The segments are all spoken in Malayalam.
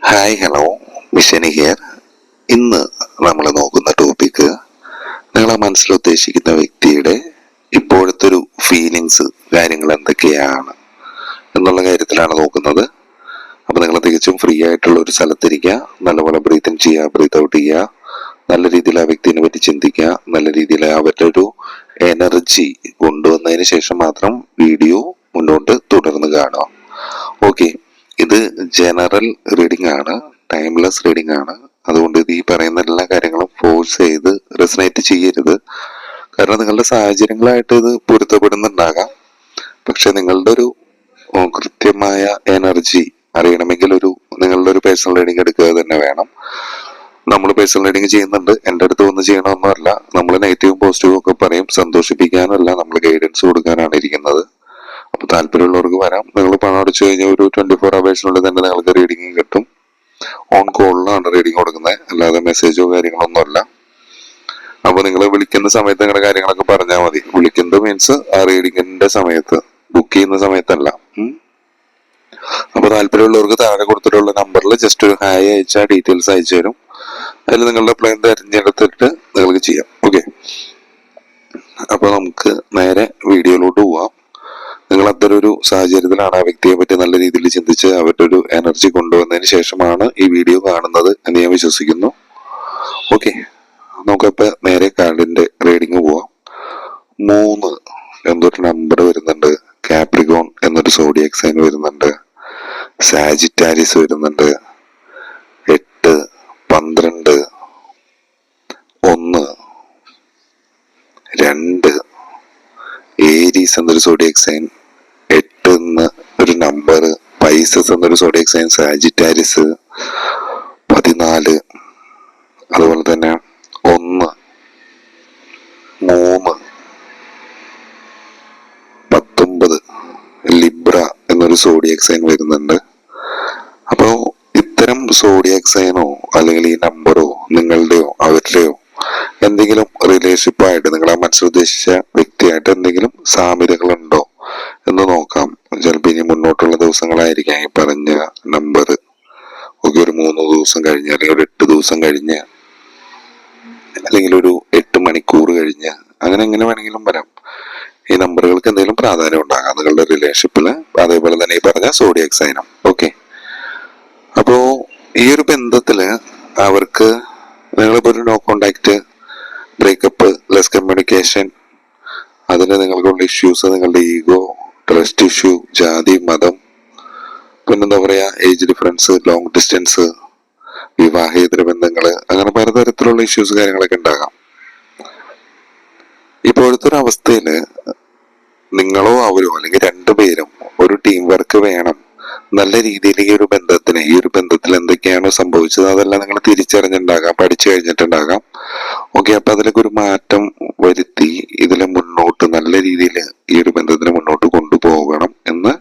Hi hello, മിഷനി here. ഇന്ന് നമ്മൾ നോക്കുന്ന ടോപ്പിക്ക് നിങ്ങളെ മനസ്സിൽ ഉദ്ദേശിക്കുന്ന വ്യക്തിയുടെ ഇപ്പോഴത്തെ ഒരു ഫീലിങ്സ് കാര്യങ്ങൾ എന്തൊക്കെയാണ് എന്നുള്ള കാര്യത്തിലാണ് നോക്കുന്നത്. അപ്പോൾ നിങ്ങൾ തികച്ചും ഫ്രീ ആയിട്ടുള്ള ഒരു സ്ഥലത്തിരിക്കുക, നല്ലപോലെ ബ്രീത്ത് ഇൻ ചെയ്യുക, ബ്രീത്ത് ഔട്ട് ചെയ്യുക, നല്ല രീതിയിൽ ആ വ്യക്തിനെ പറ്റി ചിന്തിക്കുക, നല്ല രീതിയിൽ അവരുടെ ഒരു എനർജി കൊണ്ടുവന്നതിന് ശേഷം മാത്രം വീഡിയോ മുന്നോട്ട് തുടർന്ന് കാണുക. ഓക്കെ, ഇത് ജനറൽ റീഡിംഗ് ആണ്, ടൈംലെസ് റീഡിംഗ് ആണ്. അതുകൊണ്ട് ഇത് ഈ പറയുന്ന എല്ലാ കാര്യങ്ങളും ഫോഴ്സ് ചെയ്ത് റെസനേറ്റ് ചെയ്യരുത്. കാരണം നിങ്ങളുടെ സാഹചര്യങ്ങളായിട്ട് ഇത് പൊരുത്തപ്പെടുന്നുണ്ടാകാം. പക്ഷെ നിങ്ങളുടെ ഒരു കൃത്യമായ എനർജി അറിയണമെങ്കിൽ നിങ്ങളുടെ ഒരു പേഴ്സണൽ റീഡിംഗ് എടുക്കുക തന്നെ വേണം. നമ്മൾ പേഴ്സണൽ റീഡിംഗ് ചെയ്യുന്നുണ്ട്, എൻ്റെ അടുത്ത് വന്ന് ചെയ്യണമെന്നല്ല. നമ്മൾ നെഗറ്റീവും പോസിറ്റീവും ഒക്കെ പറയും, സന്തോഷിപ്പിക്കാനല്ല, നമ്മൾ ഗൈഡൻസ് കൊടുക്കാനാണ് ഇരിക്കുന്നത്. അപ്പൊ താല്പര്യമുള്ളവർക്ക് വരാം. നിങ്ങൾ പണം അടിച്ചു കഴിഞ്ഞാൽ ഒരു 24 hours തന്നെ നിങ്ങൾക്ക് റീഡിംഗ് കിട്ടും. ഓൺ കോളിലാണ് റീഡിംഗ് കൊടുക്കുന്നത്, അല്ലാതെ മെസ്സേജോ കാര്യങ്ങളൊന്നും അല്ല. അപ്പൊ നിങ്ങൾ വിളിക്കുന്ന സമയത്ത് നിങ്ങളുടെ കാര്യങ്ങളൊക്കെ പറഞ്ഞാൽ മതി. വിളിക്കുന്നത് മീൻസ് ആ റീഡിങ്ങിന്റെ സമയത്ത്, ബുക്ക് ചെയ്യുന്ന സമയത്തല്ല. അപ്പൊ താല്പര്യമുള്ളവർക്ക് താഴെ കൊടുത്തിട്ടുള്ള നമ്പറിൽ ജസ്റ്റ് ഒരു ഹായ് അയച്ചാൽ ഡീറ്റെയിൽസ് അയച്ചു തരും. അതിൽ നിങ്ങളുടെ പ്ലാൻ തിരഞ്ഞെടുത്തിട്ട് നിങ്ങൾക്ക് ചെയ്യാം. ഓക്കെ, അപ്പൊ നമുക്ക് നേരെ വീഡിയോയിലോട്ട് പോവാം. നിങ്ങൾ അത്തരൊരു സാഹചര്യത്തിലാണ് ആ വ്യക്തിയെ പറ്റി നല്ല രീതിയിൽ ചിന്തിച്ച് അവരുടെ ഒരു എനർജി കൊണ്ടുവന്നതിന് ശേഷമാണ് ഈ വീഡിയോ കാണുന്നത് എന്ന് ഞാൻ വിശ്വസിക്കുന്നു. ഓക്കെ, നമുക്കപ്പോൾ നേരെ കാർഡിന്റെ റീഡിങ് പോവാം. 3 എന്നൊരു നമ്പർ വരുന്നുണ്ട്, കാപ്രിക്കോൺ എന്നൊരു സോഡിയക് സൈൻ വരുന്നുണ്ട്, സാജിറ്റാരിസ് വരുന്നുണ്ട്, 8, 12, 1, 2, ഏരീസ് എന്നൊരു സോഡിയക് സൈൻ, 8 എന്ന ഒരു നമ്പർ, പൈസസ് എന്നൊരു സോഡിയക് സൈൻ, സാജിറ്റാരിസ്, 14, അതുപോലെ തന്നെ 1, 3, 19, ലിബ്ര എന്നൊരു സോഡിയക് സൈൻ വരുന്നുണ്ട്. അപ്പോ ഇത്തരം സോഡിയക് സൈനോ അല്ലെങ്കിൽ ഈ നമ്പറോ നിങ്ങളുടെയോ അവരുടെയോ എന്തെങ്കിലും റിലേഷൻഷിപ്പായിട്ട് നിങ്ങളെ മനസ്സുദ്ദേശിച്ച വ്യക്തിയായിട്ട് എന്തെങ്കിലും സാമ്യതകളുണ്ടോ എന്ന് നോക്കാം. ചിലപ്പോൾ ഇനി മുന്നോട്ടുള്ള ദിവസങ്ങളായിരിക്കാം ഈ പറഞ്ഞ നമ്പർ ഒക്കെ ഒരു 3 ദിവസം കഴിഞ്ഞ്, അല്ലെങ്കിൽ ഒരു 8 ദിവസം കഴിഞ്ഞ്, അല്ലെങ്കിൽ ഒരു 8 മണിക്കൂർ കഴിഞ്ഞ്, അങ്ങനെ എങ്ങനെ വേണമെങ്കിലും വരാം. ഈ നമ്പറുകൾക്ക് എന്തെങ്കിലും പ്രാധാന്യം ഉണ്ടാകാം നിങ്ങളുടെ റിലേഷൻഷിപ്പില്. അതേപോലെ തന്നെ ഈ പറഞ്ഞ സോഡിയക് സൈനും. ഓക്കെ, അപ്പോ ഈ ഒരു ബന്ധത്തില് അവർക്ക് നിങ്ങളിപ്പോ ഒരു no contact, breakup, less communication, അതിന് നിങ്ങൾക്കുള്ള ഇഷ്യൂസ്, നിങ്ങളുടെ ഈഗോ, ട്രസ്റ്റ് ഇഷ്യൂ, ജാതി, മതം, പിന്നെന്താ പറയാ, ഏജ് ഡിഫറൻസ്, ലോങ് ഡിസ്റ്റൻസ്, വിവാഹേതര ബന്ധങ്ങള്, അങ്ങനെ പലതരത്തിലുള്ള ഇഷ്യൂസ് കാര്യങ്ങളൊക്കെ ഉണ്ടാകാം. ഇപ്പോഴത്തെ ഒരു അവസ്ഥയില് നിങ്ങളോ അവരോ അല്ലെങ്കിൽ രണ്ടുപേരും ഒരു ടീം വർക്ക് വേണം. നല്ല രീതിയിൽ ഈ ഒരു ബന്ധത്തിൽ എന്തൊക്കെയാണോ സംഭവിച്ചത് അതെല്ലാം നിങ്ങൾ തിരിച്ചറിഞ്ഞിട്ടുണ്ടാകാം, പഠിച്ചു കഴിഞ്ഞിട്ടുണ്ടാകാം. ഓക്കെ, അപ്പൊ അതിലൊക്കെ ഒരു മാറ്റം വരുത്തി ഇതിലെ മുന്നോട്ട് നല്ല രീതിയിൽ ഈ ഒരു ബന്ധത്തിന് മുന്നോട്ട് കൊണ്ടുപോകണം എന്ന്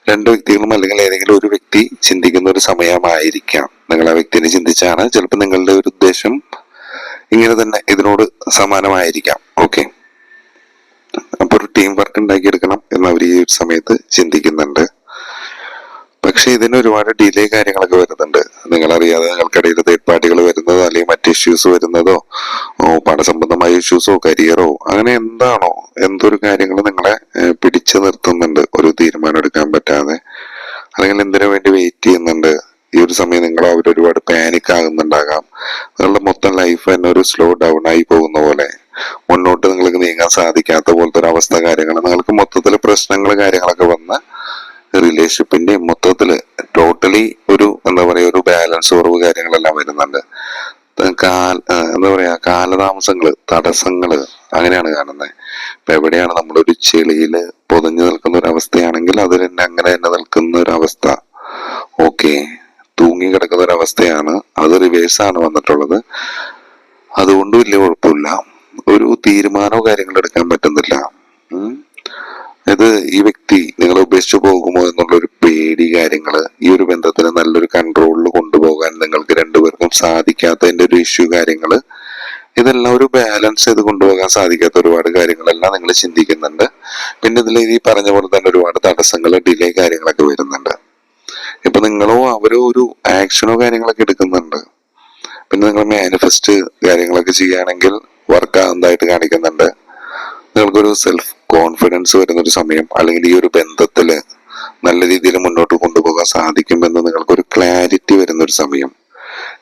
രണ്ട് വ്യക്തികളും അല്ലെങ്കിൽ ഏതെങ്കിലും ഒരു വ്യക്തി ചിന്തിക്കുന്ന ഒരു സമയമായിരിക്കാം. നിങ്ങൾ ആ വ്യക്തിനെ ചിന്തിച്ചാണ് ചിലപ്പോൾ നിങ്ങളുടെ ഒരു ഉദ്ദേശം ഇങ്ങനെ തന്നെ ഇതിനോട് സമാനമായിരിക്കാം. ഓക്കെ, അപ്പൊ ഒരു ടീം വർക്ക് ഉണ്ടാക്കിയെടുക്കണം എന്ന് അവർ ഈ ഒരു സമയത്ത് ചിന്തിക്കുന്നുണ്ട്. പക്ഷെ ഇതിന് ഒരുപാട് ഡിലേ കാര്യങ്ങളൊക്കെ വരുന്നുണ്ട്. നിങ്ങളറിയാതെ നിങ്ങൾക്കിടയിൽ തേർഡ് പാർട്ടികൾ വരുന്നതോ അല്ലെങ്കിൽ മറ്റ് ഇഷ്യൂസ് വരുന്നതോ, പണസംബന്ധമായ ഇഷ്യൂസോ കരിയറോ അങ്ങനെ എന്താണോ എന്തൊരു കാര്യങ്ങൾ നിങ്ങളെ പിടിച്ചു നിർത്തുന്നുണ്ട്, ഒരു തീരുമാനം എടുക്കാൻ പറ്റാതെ, അല്ലെങ്കിൽ എന്തിനു വേണ്ടി വെയിറ്റ് ചെയ്യുന്നുണ്ട്. ഈ ഒരു സമയം നിങ്ങൾ അവരൊരുപാട് പാനിക് ആകുന്നുണ്ടാകാം. നിങ്ങളുടെ മൊത്തം ലൈഫ് തന്നെ ഒരു സ്ലോ ഡൗൺ ആയി പോകുന്ന പോലെ, മുന്നോട്ട് നിങ്ങൾക്ക് നീങ്ങാൻ സാധിക്കാത്ത പോലത്തെ ഒരു അവസ്ഥ കാര്യങ്ങൾ, നിങ്ങൾക്ക് മൊത്തത്തിൽ പ്രശ്നങ്ങൾ കാര്യങ്ങളൊക്കെ വന്ന് റിലേഷൻഷിപ്പിന്റെ മൊത്തത്തില് ടോട്ടലി ഒരു എന്താ പറയാ ഒരു ബാലൻസ് കുറവ് കാര്യങ്ങളെല്ലാം വരുന്നുണ്ട്. എന്താ പറയാ കാലതാമസങ്ങള്, തടസ്സങ്ങള്, അങ്ങനെയാണ് കാണുന്നത്. ഇപ്പൊ എവിടെയാണ് നമ്മളൊരു ചെളിയില് പൊതിഞ്ഞു നിൽക്കുന്ന ഒരു അവസ്ഥയാണെങ്കിൽ അത് തന്നെ അങ്ങനെ തന്നെ നിൽക്കുന്ന ഒരു അവസ്ഥ. ഓക്കെ, തൂങ്ങി കിടക്കുന്ന ഒരു അവസ്ഥയാണ്, അത് റിവേഴ്സാണ് വന്നിട്ടുള്ളത്. അതുകൊണ്ട് വലിയ കുഴപ്പമില്ല, ഒരു തീരുമാനമോ കാര്യങ്ങൾ എടുക്കാൻ പറ്റുന്നില്ല. ഇത് ഈ വ്യക്തി നിങ്ങളെ ഉപേക്ഷിച്ചു പോകുമോ എന്നുള്ളൊരു പേടി കാര്യങ്ങള്, ഈ ഒരു ബന്ധത്തിന് നല്ലൊരു കൺട്രോളിൽ കൊണ്ടുപോകാൻ നിങ്ങൾക്ക് രണ്ടുപേർക്കും സാധിക്കാത്തതിന്റെ ഒരു ഇഷ്യൂ കാര്യങ്ങള്, ഇതെല്ലാം ഒരു ബാലൻസ് ചെയ്ത് കൊണ്ടുപോകാൻ സാധിക്കാത്ത ഒരുപാട് കാര്യങ്ങളെല്ലാം നിങ്ങൾ ചിന്തിക്കുന്നുണ്ട്. പിന്നെ ഇതിൽ ഈ പറഞ്ഞ പോലെ തന്നെ ഒരുപാട് തടസ്സങ്ങൾ, ഡിലേ കാര്യങ്ങളൊക്കെ വരുന്നുണ്ട്. ഇപ്പൊ നിങ്ങളോ അവരോ ഒരു ആക്ഷനോ കാര്യങ്ങളൊക്കെ എടുക്കുന്നുണ്ട്. പിന്നെ നിങ്ങൾ മാനിഫെസ്റ്റ് കാര്യങ്ങളൊക്കെ ചെയ്യുകയാണെങ്കിൽ വർക്ക് ആകുന്നതായിട്ട് കാണിക്കുന്നുണ്ട്. നിങ്ങൾക്കൊരു സെൽഫ് കോൺഫിഡൻസ് വരുന്നൊരു സമയം, അല്ലെങ്കിൽ ഈ ഒരു ബന്ധത്തില് നല്ല രീതിയിൽ മുന്നോട്ട് കൊണ്ടുപോകാൻ സാധിക്കുമെന്ന് നിങ്ങൾക്കൊരു ക്ലാരിറ്റി വരുന്നൊരു സമയം.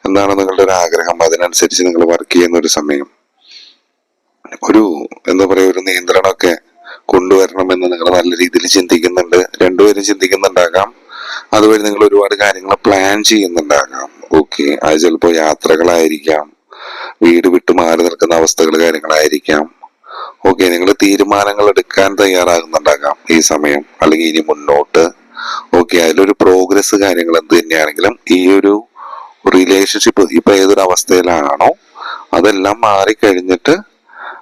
എന്താണ് നിങ്ങളുടെ ഒരു ആഗ്രഹം, അതിനനുസരിച്ച് നിങ്ങൾ വർക്ക് ചെയ്യുന്ന ഒരു സമയം. ഒരു എന്താ പറയാ, ഒരു നിയന്ത്രണമൊക്കെ കൊണ്ടുവരണമെന്ന് നിങ്ങൾ നല്ല രീതിയിൽ ചിന്തിക്കുന്നുണ്ട്. രണ്ടുപേരും ചിന്തിക്കുന്നുണ്ടാകാം. അതുവഴി നിങ്ങൾ ഒരുപാട് കാര്യങ്ങൾ പ്ലാൻ ചെയ്യുന്നുണ്ടാകാം. ഓക്കെ, അത് ചിലപ്പോൾ യാത്രകളായിരിക്കാം, വീട് വിട്ടു മാറി നിൽക്കുന്ന അവസ്ഥകൾ കാര്യങ്ങളായിരിക്കാം. ഓക്കെ, നിങ്ങൾ തീരുമാനങ്ങൾ എടുക്കാൻ തയ്യാറാകുന്നുണ്ടാകാം ഈ സമയം, അല്ലെങ്കിൽ ഇനി മുന്നോട്ട്. ഓക്കെ, അതിലൊരു പ്രോഗ്രസ് കാര്യങ്ങൾ എന്ത് തന്നെയാണെങ്കിലും ഈ ഒരു റിലേഷൻഷിപ്പ് ഇപ്പൊ ഏതൊരു അവസ്ഥയിലാണോ അതെല്ലാം മാറിക്കഴിഞ്ഞിട്ട്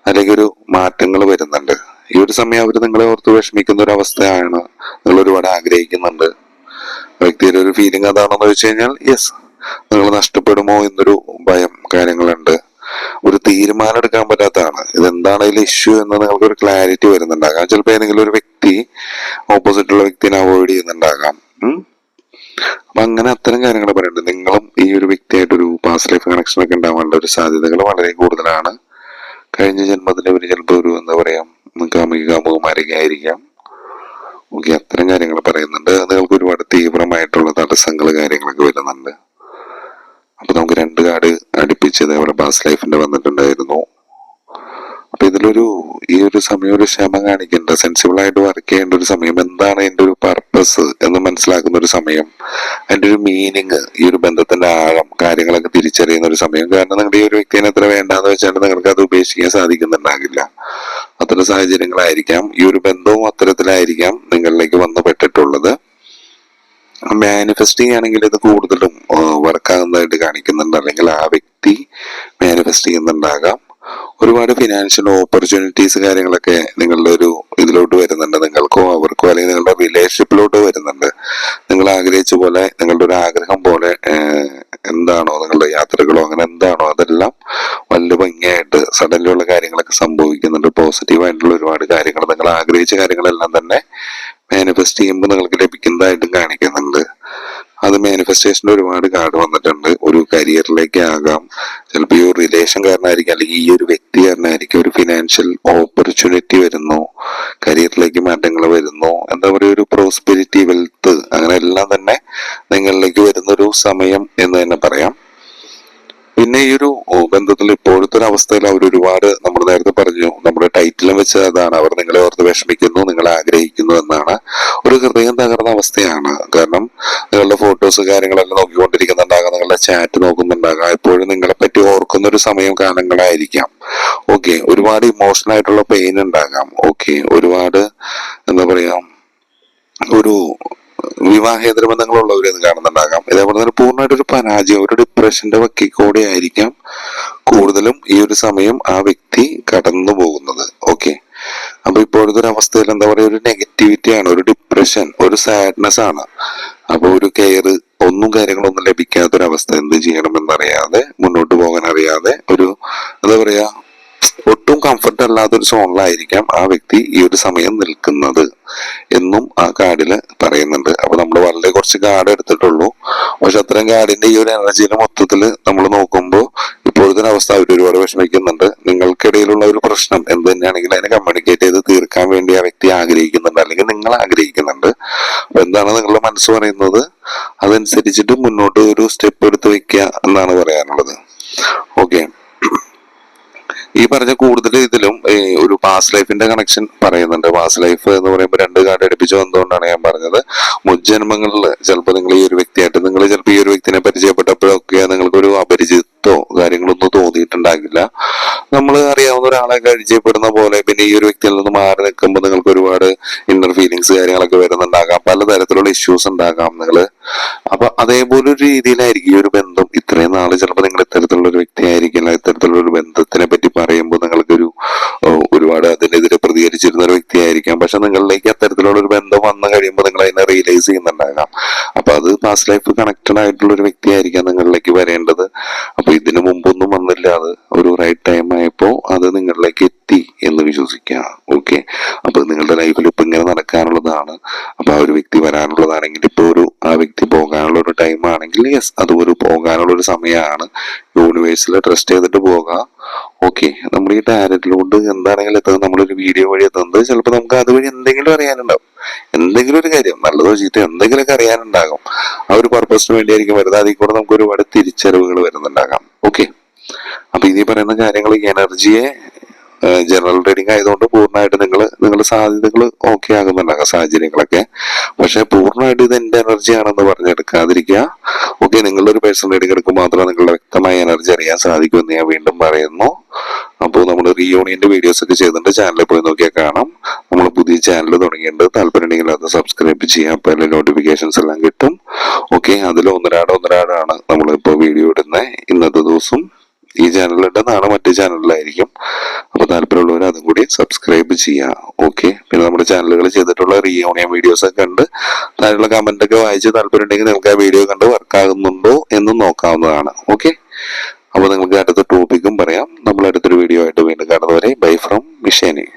അല്ലെങ്കിൽ ഒരു മാറ്റങ്ങൾ വരുന്നുണ്ട്. ഈ ഒരു സമയം അവർ നിങ്ങളെ ഓർത്ത് വിഷമിക്കുന്ന ഒരു അവസ്ഥയാണ്. നിങ്ങൾ ഒരുപാട് ആഗ്രഹിക്കുന്നുണ്ട്. വ്യക്തിയുടെ ഒരു ഫീലിംഗ് അതാണെന്ന് വെച്ച് കഴിഞ്ഞാൽ യെസ്, നിങ്ങൾ നഷ്ടപ്പെടുമോ എന്നൊരു ഭയം കാര്യങ്ങളുണ്ട്. ഒരു തീരുമാനം എടുക്കാൻ പറ്റാത്തതാണ്. ഇതെന്താണ് അതിൽ ഇഷ്യൂ എന്ന് നിങ്ങൾക്ക് ഒരു ക്ലാരിറ്റി വരുന്നുണ്ടാകാം. ചിലപ്പോൾ ഏതെങ്കിലും ഒരു വ്യക്തി ഓപ്പോസിറ്റുള്ള വ്യക്തിനെ അവോയ്ഡ് ചെയ്യുന്നുണ്ടാകാം. അപ്പൊ അങ്ങനെ അത്തരം കാര്യങ്ങൾ പറയുന്നുണ്ട്. നിങ്ങളും ഈ ഒരു വ്യക്തിയായിട്ടൊരു പാസ്റ്റ് ലൈഫ് കണക്ഷൻ ഒക്കെ ഉണ്ടാവാനുള്ള ഒരു സാധ്യതകൾ വളരെ കൂടുതലാണ്. കഴിഞ്ഞ ജന്മത്തിൽ ഇവര് ചിലപ്പോൾ ഒരു എന്താ പറയാ കാമുകമാരൊക്കെ ആയിരിക്കാം. ഓക്കെ, അത്തരം കാര്യങ്ങൾ പറയുന്നുണ്ട്. നിങ്ങൾക്ക് ഒരുപാട് തീവ്രമായിട്ടുള്ള തടസ്സങ്ങൾ കാര്യങ്ങളൊക്കെ വരുന്നുണ്ട്. അപ്പൊ നമുക്ക് 2 കാർഡ് അടുപ്പിച്ച് ഇതേപോലെ പാസ്റ്റ് ലൈഫിന്റെ വന്നിട്ടുണ്ടായിരുന്നു. അപ്പൊ ഇതിലൊരു ഈ ഒരു സമയം ഒരു ക്ഷമ കാണിക്കേണ്ട, സെൻസിബിൾ ആയിട്ട് വർക്ക് ചെയ്യേണ്ട ഒരു സമയം. എന്താണ് എന്റെ ഒരു പർപ്പസ് എന്ന് മനസ്സിലാക്കുന്ന ഒരു സമയം, അതിന്റെ ഒരു മീനിങ്, ഈ ഒരു ബന്ധത്തിന്റെ ആഴം കാര്യങ്ങളൊക്കെ തിരിച്ചറിയുന്ന ഒരു സമയം. കാരണം നിങ്ങളുടെ ഈ ഒരു വ്യക്തിനെ എത്ര വേണ്ടാന്ന് വെച്ചാൽ നിങ്ങൾക്ക് അത് ഉപേക്ഷിക്കാൻ സാധിക്കുന്നുണ്ടാകില്ല. അത്തരം സാഹചര്യങ്ങളായിരിക്കാം. ഈ ഒരു ബന്ധവും അത്തരത്തിലായിരിക്കാം നിങ്ങളിലേക്ക് വന്നു പെട്ടിട്ടുള്ളത്. മാനിഫെസ്റ്റ് ചെയ്യുകയാണെങ്കിൽ ഇത് കൂടുതലും വർക്കാകുന്നതായിട്ട് കാണിക്കുന്നുണ്ട്. അല്ലെങ്കിൽ ആ വ്യക്തി മാനിഫെസ്റ്റ് ചെയ്യുന്നുണ്ടാകാം. ഒരുപാട് ഫിനാൻഷ്യൽ ഓപ്പർച്യൂണിറ്റീസ് കാര്യങ്ങളൊക്കെ നിങ്ങളുടെ ഒരു ഇതിലോട്ട് വരുന്നുണ്ട്. നിങ്ങൾക്കോ അവർക്കോ അല്ലെങ്കിൽ നിങ്ങളുടെ റിലേഷൻഷിപ്പിലോട്ട് വരുന്നുണ്ട്. നിങ്ങൾ ആഗ്രഹിച്ച പോലെ, നിങ്ങളുടെ ഒരു ആഗ്രഹം പോലെ എന്താണോ നിങ്ങളുടെ യാത്രകളോ അങ്ങനെ എന്താണോ അതെല്ലാം വളരെ ഭംഗിയായിട്ട് സഡൻലി ഉള്ള കാര്യങ്ങളൊക്കെ സംഭവിക്കുന്നുണ്ട്. പോസിറ്റീവായിട്ടുള്ള ഒരുപാട് കാര്യങ്ങൾ, നിങ്ങൾ ആഗ്രഹിച്ച കാര്യങ്ങളെല്ലാം തന്നെ മാനിഫെസ്റ്റ് ചെയ്യുമ്പോൾ നിങ്ങൾക്ക് ലഭിക്കുന്നതായിട്ടും കാണിക്കുന്നുണ്ട്. അത് മാനിഫെസ്റ്റേഷന്റെ ഒരുപാട് കാർഡ് വന്നിട്ടുണ്ട്. ഒരു കരിയറിലേക്ക് ആകാം, ചിലപ്പോൾ ഈ ഒരു റിലേഷൻ കാരണമായിരിക്കും, അല്ലെങ്കിൽ ഈ ഒരു വ്യക്തി കാരണമായിരിക്കും. ഒരു ഫിനാൻഷ്യൽ ഓപ്പർച്യൂണിറ്റി വരുന്നു, കരിയറിലേക്ക് മാറ്റങ്ങൾ വരുന്നു, എന്താ പറയുക, ഒരു പ്രോസ്പെരിറ്റി, വെൽത്ത്, അങ്ങനെ എല്ലാം തന്നെ നിങ്ങളിലേക്ക് വരുന്നൊരു സമയം എന്ന് തന്നെ പറയാം. പിന്നെ ഈ ഒരു ബന്ധത്തിൽ ഇപ്പോഴത്തെ ഒരു അവസ്ഥയിൽ അവർ ഒരുപാട്, നമ്മൾ നേരത്തെ പറഞ്ഞു, നമ്മുടെ ടൈറ്റിലും വെച്ച് അതാണ്, അവർ നിങ്ങളെ ഓർത്ത് വിഷമിക്കുന്നു, നിങ്ങളെ ആഗ്രഹിക്കുന്നു എന്നാണ്. ഒരു ഹൃദയം തകർന്ന അവസ്ഥയാണ്. കാരണം നിങ്ങളുടെ ഫോട്ടോസ് കാര്യങ്ങളെല്ലാം നോക്കിക്കൊണ്ടിരിക്കുന്നുണ്ടാകാം, നിങ്ങളുടെ ചാറ്റ് നോക്കുന്നുണ്ടാകാം, എപ്പോഴും നിങ്ങളെ പറ്റി ഓർക്കുന്ന ഒരു സമയം കാലങ്ങളായിരിക്കാം. ഓക്കെ, ഒരുപാട് ഇമോഷണൽ ആയിട്ടുള്ള പെയിൻ ഉണ്ടാകാം. ഓക്കെ, ഒരുപാട് എന്താ പറയാ, ഒരു വിവാഹേതര ബന്ധങ്ങളുള്ളവരെന്ന് കാണുന്നുണ്ടാകാം. ഇതേപോലെ തന്നെ പൂർണ്ണമായിട്ടൊരു പരാജയം, ഒരു ഡിപ്രഷന്റെ വക്കിക്കൂടെ ആയിരിക്കാം കൂടുതലും ഈ ഒരു സമയം ആ വ്യക്തി കടന്നു പോകുന്നത്. ഓക്കെ, അപ്പൊ ഇപ്പോഴത്തെ ഒരു അവസ്ഥയിൽ എന്താ പറയാ, ഒരു നെഗറ്റിവിറ്റി ആണ്, ഒരു ഡിപ്രഷൻ, ഒരു സാഡ്നെസ് ആണ്. അപ്പൊ ഒരു കെയർ, ഒന്നും കാര്യങ്ങളൊന്നും ലഭിക്കാത്തൊരവസ്ഥ, എന്ത് ചെയ്യണമെന്നറിയാതെ, മുന്നോട്ട് പോകാൻ അറിയാതെ, ഒരു എന്താ പറയാ, ഒട്ടും കംഫർട്ട് അല്ലാത്തൊരു സോണിലായിരിക്കാം ആ വ്യക്തി ഈ ഒരു സമയം നിൽക്കുന്നത് എന്നും ആ കാർഡില് പറയുന്നുണ്ട്. അപ്പൊ നമ്മൾ വളരെ കുറച്ച് കാർഡ് എടുത്തിട്ടുള്ളൂ. പക്ഷെ അത്രയും കാർഡിന്റെ ഈ ഒരു എനർജിയിലെ മൊത്തത്തിൽ നമ്മൾ നോക്കുമ്പോൾ ഇപ്പോഴത്തെ അവസ്ഥ അവർ ഒരുപാട് വിഷമിക്കുന്നുണ്ട്. നിങ്ങൾക്കിടയിലുള്ള ഒരു പ്രശ്നം എന്ത് തന്നെയാണെങ്കിലും അതിനെ കമ്മ്യൂണിക്കേറ്റ് ചെയ്ത് തീർക്കാൻ വേണ്ടി ആ വ്യക്തി ആഗ്രഹിക്കുന്നുണ്ട്, അല്ലെങ്കിൽ നിങ്ങൾ ആഗ്രഹിക്കുന്നുണ്ട്. അപ്പൊ എന്താണ് നിങ്ങളുടെ മനസ്സ് പറയുന്നത്, അതനുസരിച്ചിട്ട് മുന്നോട്ട് ഒരു സ്റ്റെപ്പ് എടുത്ത് വെക്കുക എന്നാണ് പറയാനുള്ളത്. ഓക്കെ, ഈ പറഞ്ഞ കൂടുതൽ ഇതിലും ഒരു പാസ്റ്റ് ലൈഫിന്റെ കണക്ഷൻ പറയുന്നുണ്ട്. പാസ്റ്റ് ലൈഫ് എന്ന് പറയുമ്പോൾ 2 കാർഡ് അടുപ്പിച്ച് വന്നുകൊണ്ടാണ് ഞാൻ പറഞ്ഞത്. മുജ്ജന്മങ്ങളിൽ ചിലപ്പോൾ നിങ്ങൾ ഈ ഒരു വ്യക്തിയായിട്ട്, നിങ്ങൾ ചിലപ്പോൾ ഈ ഒരു വ്യക്തിനെ പരിചയപ്പെട്ടപ്പോഴൊക്കെ നിങ്ങൾക്കൊരു അപരിചിതോ കാര്യങ്ങളൊന്നും തോന്നിയിട്ടുണ്ടാകില്ല. നമ്മൾ അറിയാവുന്ന ഒരാളെ പരിചയപ്പെടുന്ന പോലെ പിന്നെ ഈ ഒരു വ്യക്തിയിൽ നിന്ന് മാറി നിൽക്കുമ്പോൾ നിങ്ങൾക്ക് ഒരുപാട് ഇന്നർ ഫീലിങ്സ് കാര്യങ്ങളൊക്കെ വരുന്നുണ്ടാകാം, പലതരത്തിലുള്ള ഇഷ്യൂസ് ഉണ്ടാകാം നിങ്ങൾ. അപ്പൊ അതേപോലെ ഒരു രീതിയിലായിരിക്കും ഈ ഒരു ബന്ധം. ഇത്രയും നാള് ചിലപ്പോൾ നിങ്ങൾ ഇത്തരത്തിലുള്ള ഒരു വ്യക്തി ആയിരിക്കില്ല. ഇത്തരത്തിലുള്ള ഒരു ബന്ധത്തിനെ പറ്റി പറയുമ്പോൾ നിങ്ങൾക്കൊരു ഒരുപാട് അതിനെതിരെ പ്രതികരിച്ചിരുന്ന ഒരു വ്യക്തിയായിരിക്കാം. പക്ഷെ നിങ്ങളിലേക്ക് അത്തരത്തിലുള്ള ഒരു ബന്ധം വന്നു കഴിയുമ്പോൾ നിങ്ങൾ അതിനെ റിയലൈസ് ചെയ്യുന്നുണ്ടാകാം. അപ്പൊ അത് പാസ്റ്റ് ലൈഫ് കണക്റ്റഡ് ആയിട്ടുള്ള ഒരു വ്യക്തിയായിരിക്കാം നിങ്ങളിലേക്ക് വരേണ്ടത്. അപ്പൊ ഇതിനു മുമ്പൊന്നും വന്നില്ല, അത് ഒരു റൈറ്റ് ടൈം ആയപ്പോ അത് നിങ്ങളിലേക്ക് എത്തി എന്ന് വിശ്വസിക്കാം. ഓക്കെ, അപ്പൊ നിങ്ങളുടെ ലൈഫിൽ ഇപ്പൊ ഇങ്ങനെ നടക്കാനുള്ളതാണ്. അപ്പൊ ഇപ്പൊ ആ ഒരു വ്യക്തി വരാനുള്ളതാണെങ്കിൽ ഇപ്പോൾ ആ വ്യക്തി പോകാനുള്ള ഒരു ടൈം ആണെങ്കിൽ യെസ് അത് പോകാനുള്ള ഒരു സമയമാണ്. യൂണിവേഴ്സിൽ ട്രസ്റ്റ് ചെയ്തിട്ട് പോകാം. ഓക്കെ, നമ്മൾ ഈ ടാരറ്റിലോട്ട് എന്താണെങ്കിലും എത്തുന്നത് നമ്മളൊരു വീഡിയോ വഴി എത്തുന്നത് ചിലപ്പോൾ നമുക്ക് അതുവഴി എന്തെങ്കിലും അറിയാനുണ്ടാവും. എന്തെങ്കിലും ഒരു കാര്യം നല്ലതോ ചീത്തയോ എന്തെങ്കിലുമൊക്കെ അറിയാനുണ്ടാകും. ആ ഒരു പർപ്പസിന് വേണ്ടിയായിരിക്കും വരുന്നത്. അതിൽ കൂടെ നമുക്ക് ഒരുപാട് തിരിച്ചറിവുകൾ വരുന്നുണ്ടാകാം. ഓക്കെ, അപ്പൊ ഇനി പറയുന്ന കാര്യങ്ങൾ ഈ എനർജിയെ ജനറൽ റീഡിംഗ് ആയതുകൊണ്ട് പൂർണ്ണമായിട്ട് നിങ്ങളുടെ സാധ്യതകൾ ഓക്കെ ആകുന്നുണ്ടാകാം, സാഹചര്യങ്ങളൊക്കെ. പക്ഷെ പൂർണ്ണമായിട്ട് ഇത് എന്റെ എനർജി ആണെന്ന് പറഞ്ഞെടുക്കാതിരിക്കുക. ഓക്കെ, നിങ്ങളുടെ ഒരു പേഴ്സണൽ റീഡിംഗ് എടുക്കുമ്പോൾ മാത്രമേ നിങ്ങളുടെ വ്യക്തമായ എനർജി അറിയാൻ സാധിക്കുമെന്ന് ഞാൻ വീണ്ടും പറയുന്നു. അപ്പോൾ നമ്മൾ റീയൂണിയന്റെ വീഡിയോസ് ഒക്കെ ചെയ്തിട്ടുണ്ട്, ചാനലിൽ പോയി നോക്കിയാൽ കാണാം. നമ്മൾ പുതിയ ചാനൽ തുടങ്ങിയിട്ടുണ്ട്. താല്പര്യം ഉണ്ടെങ്കിൽ അത് സബ്സ്ക്രൈബ് ചെയ്യാം. അപ്പോൾ എല്ലാ നോട്ടിഫിക്കേഷൻസ് എല്ലാം കിട്ടും. ഓക്കെ, അതിൽ ഒന്നരാടാണ് നമ്മളിപ്പോൾ വീഡിയോ ഇടുന്നത്. ഇന്നത്തെ ദിവസം ഈ ചാനലിലുണ്ട്, നാളെ മറ്റേ ചാനലിലായിരിക്കും. അപ്പൊ താല്പര്യമുള്ളവർ അതും കൂടി സബ്സ്ക്രൈബ് ചെയ്യാം. ഓക്കെ, പിന്നെ നമ്മുടെ ചാനലുകൾ ചെയ്തിട്ടുള്ള റീയൂണിയൻ വീഡിയോസ് ഒക്കെ ഉണ്ട്. താഴെയുള്ള കമന്റ് ഒക്കെ വായിച്ച് താല്പര്യം ഉണ്ടെങ്കിൽ നിങ്ങൾക്ക് ആ വീഡിയോ കണ്ട് വർക്ക് ആകുന്നുണ്ടോ എന്ന് നോക്കാവുന്നതാണ്. ഓക്കെ, അപ്പൊ നിങ്ങൾക്ക് അടുത്ത ടോപ്പിക്കും പറയാം. നമ്മൾ അടുത്തൊരു വീഡിയോ ആയിട്ട് വീണ്ടും കാണുന്നവരെ ബൈ ഫ്രം മിഷേനി.